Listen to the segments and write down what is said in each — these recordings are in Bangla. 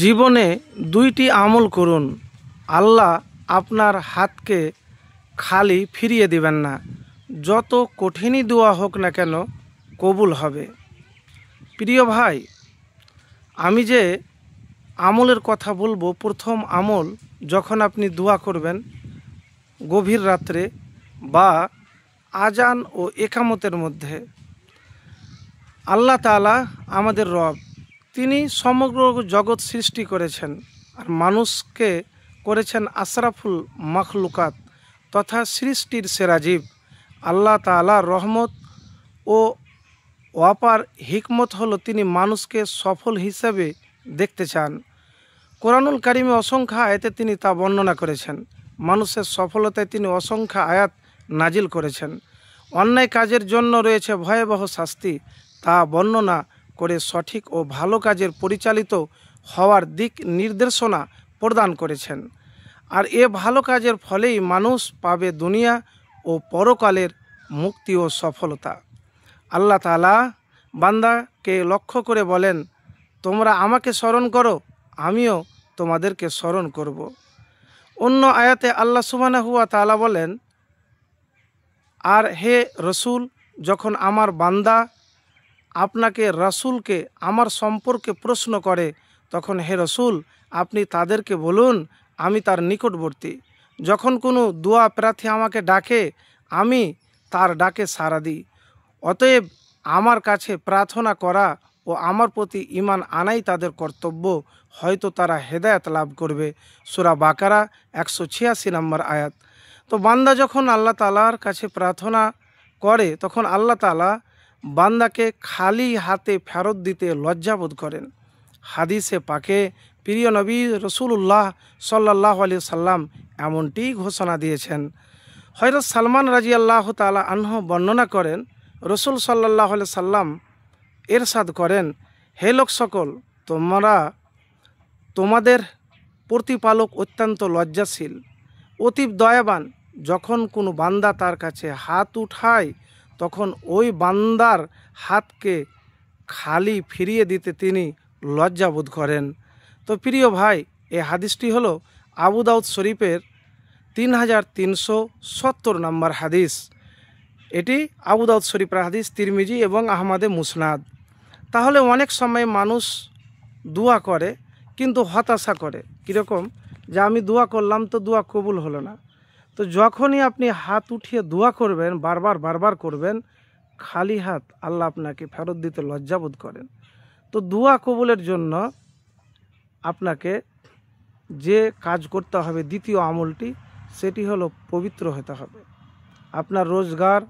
জীবনে দুইটি আমল করুন, আল্লাহ আপনার হাতকে খালি ফিরিয়ে দিবেন না। যত কঠিনই দোয়া হোক না কেন কবুল হবে। প্রিয় ভাই, আমি যে আমলের কথা বলবো, প্রথম আমল, যখন আপনি দোয়া করবেন গভীর রাত্রে বা আজান ও একামতের মধ্যে, আল্লাহ তাআলা আমাদের রব, তিনি সমগ্র জগৎ সৃষ্টি করেছেন আর মানুষকে করেছেন আশরাফুল মখলুকাত তথা সৃষ্টির সেরা জীব। আল্লাহ তাআলার রহমত ও অপার হিকমত হলো তিনি মানুষকে সফল হিসেবে দেখতে চান। কোরআনুল কারিমে অসংখ্য আয়াতে তিনি তা বর্ণনা করেছেন। মানুষের সফলতায় তিনি অসংখ্য আয়াত নাজিল করেছেন। অন্যায় কাজের জন্য রয়েছে ভয়াবহ শাস্তি, তা বর্ণনা করে সঠিক ও ভালো কাজের পরিচালিত হওয়ার দিক নির্দেশনা প্রদান করেছেন। আর এ ভালো কাজের ফলেই মানুষ পাবে দুনিয়া ও পরকালের মুক্তি ও সফলতা। আল্লাহ তাআলা বান্দাকে লক্ষ্য করে বলেন, তোমরা আমাকে স্মরণ করো, আমিও তোমাদেরকে স্মরণ করব। অন্য আয়াতে আল্লাহ সুবহানাহু ওয়া তাআলা বলেন, আর হে রসুল, যখন আমার বান্দা আপনাকে রাসূলকে আমার সম্পর্কে প্রশ্ন করে, তখন হে রসুল আপনি তাদেরকে বলুন আমি তার নিকটবর্তী। যখন কোনো দোয়া প্রার্থী আমাকে ডাকে, আমি তার ডাকে সাড়া দিই। অতএব আমার কাছে প্রার্থনা করা ও আমার প্রতি ঈমান আনাই তাদের কর্তব্য, হয়তো তারা হেদায়েত লাভ করবে। সূরা বাকারা 186 নম্বর আয়াত। তো বান্দা যখন আল্লাহ তাআলার কাছে প্রার্থনা করে, তখন আল্লাহ তাআলা বান্দাকে খালি হাতে ফেরত দিতে লজ্জাবোধ করেন। হাদিসে পাকে প্রিয় নবী রাসূলুল্লাহ সাল্লাল্লাহু আলাইহি সাল্লাম এমনটি ঘোষণা দিয়েছেন। হযরত সালমান রাদিয়াল্লাহু তাআলা আনহু বর্ণনা করেন, রাসূল সাল্লাল্লাহু আলাইহি সাল্লাম ইরশাদ করেন, হে লোক সকল, তোমাদের প্রতিপালক অত্যন্ত লজ্জাশীল, অতীব দয়াবান। যখন কোনো বান্দা তার কাছে হাত উঠায়, তখন ওই বান্দার হাতকে খালি ফিরিয়ে দিতে তিনি লজ্জাবোধ করেন। তো প্রিয় ভাই, এই হাদিসটি হলো আবু দাউদ শরীফের 3370 নম্বর হাদিস। এটি আবু দাউদ শরীফের হাদিস, তিরমিজি এবং আহমদে মুসনাদ। তাহলে অনেক সময় মানুষ দোয়া করে কিন্তু হতাশা করে, কীরকম, যে আমি দোয়া করলাম তো দোয়া কবুল হলো না। তো যখনই আপনি হাত উঠিয়ে দোয়া করবেন, বারবার করবেন, খালি হাত আল্লাহ আপনাকে ফেরত দিতে লজ্জাবোধ করেন। তো দোয়া কবুলের জন্য আপনাকে যে কাজ করতে হবে, দ্বিতীয় আমলটি, সেটি হলো পবিত্র হতে হবে। আপনার রোজগার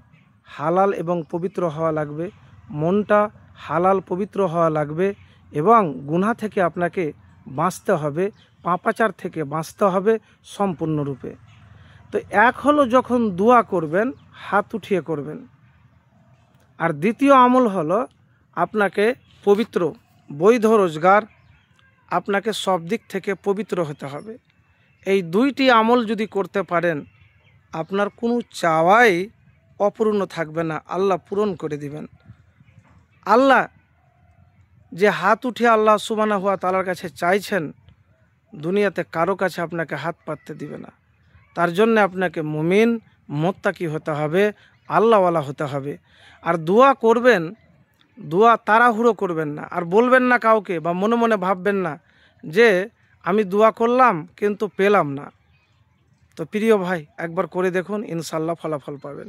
হালাল এবং পবিত্র হওয়া লাগবে, মনটা হালাল পবিত্র হওয়া লাগবে এবং গুনাহ থেকে আপনাকে বাঁচতে হবে, পাপাচার থেকে বাঁচতে হবে সম্পূর্ণরূপে। তো এক হলো যখন দোয়া করবেন হাত উঠিয়ে করবেন, আর দ্বিতীয় আমল হলো আপনাকে পবিত্র, বৈধ রোজগার, আপনাকে সব দিক থেকে পবিত্র হতে হবে। এই দুইটি আমল যদি করতে পারেন, আপনার কোনো চাওয়াই অপূর্ণ থাকবে না, আল্লাহ পূরণ করে দিবেন। আল্লাহ যে হাত উঠিয়ে আল্লাহ সুবহানাহু ওয়া তাআলার কাছে চাইছেন, দুনিয়াতে কারো কাছে আপনাকে হাত পাততে দিবে না। তার জন্য আপনাকে মুমিন, মুত্তাকি হতে হবে, আল্লাহওয়ালা হতে হবে। আর দোয়া করবেন, দোয়া তাড়াহুড়ো করবেন না, আর বলবেন না কাউকে, বা মনে মনে ভাববেন না যে আমি দোয়া করলাম কিন্তু পেলাম না। তো প্রিয় ভাই, একবার করে দেখুন, ইনশাআল্লাহ ফলাফল পাবেন।